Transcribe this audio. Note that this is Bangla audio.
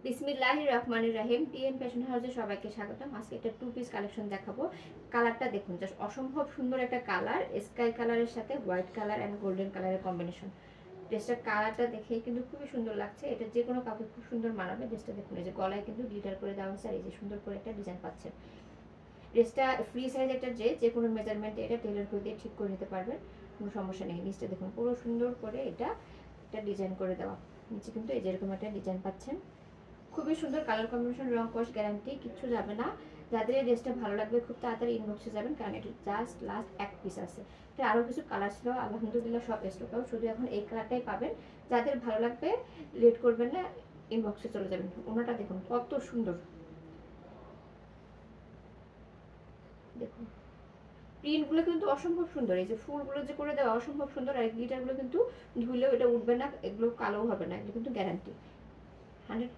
বিসমিল্লাহির রহমানির রহিম। টিএন ফ্যাশন হাউসে সবাইকে স্বাগতম। আজকে একটা 2 পিস কালেকশন দেখাবো। কালারটা দেখুন, জাস্ট অসম্ভব সুন্দর একটা কালার, স্কাই কালারের সাথে হোয়াইট কালার অ্যান্ড গোল্ডেন কালারের কম্বিনেশন। ড্রেসটার কালারটা দেখে কিন্তু খুবই সুন্দর লাগছে। এটা যে কোনো কাউকে খুব সুন্দর মানাবে। ড্রেসটা দেখুন, এই যে গলায় কিন্তু গ্লিটার করে দেওয়া হয়েছে আর এই যে সুন্দর করে একটা ডিজাইন পাচ্ছেন। ড্রেসটা ফ্রি সাইজ একটা ড্রেস, যে কোনো মেজারমেন্টে এটা টেলার করে দিয়ে ঠিক করে নিতে পারবেন, কোনো সমস্যা নেই। নিচটা দেখুন পুরো সুন্দর করে এটা একটা ডিজাইন করে দেওয়া। নিচে কিন্তু এই যেরকম একটা ডিজাইন পাচ্ছেন, খুবই সুন্দর কালার কম্বিনেশন, রং কস গ্যারান্টি, কিচ্ছু যাবে না। যাদের এই ড্রেসটা ভালো লাগবে খুব তাড়াতাড়ি ইনবক্সে যাবেন, কারণ এটা জাস্ট লাস্ট এক পিস আছে। এটা আরও কিছু কালার ছিল, আলহামদুলিল্লাহ সব স্টক আউট, শুধু এখন এই কালারটাই পাবেন। যাদের ভালো লাগবে লেট করবেন না, ইনবক্সে চলে যাবেন। ওনাটা দেখুন কত সুন্দর, দেখুন প্রিন্টগুলো কিন্তু অসম্ভব সুন্দর। এই যে ফুলগুলো যে করে দেওয়া অসম্ভব সুন্দর, আর গ্লিটারগুলো কিন্তু ধুলেও এটা উঠবে না, এগুলো কালোও হবে না, এগুলো কিন্তু গ্যারান্টি 100%।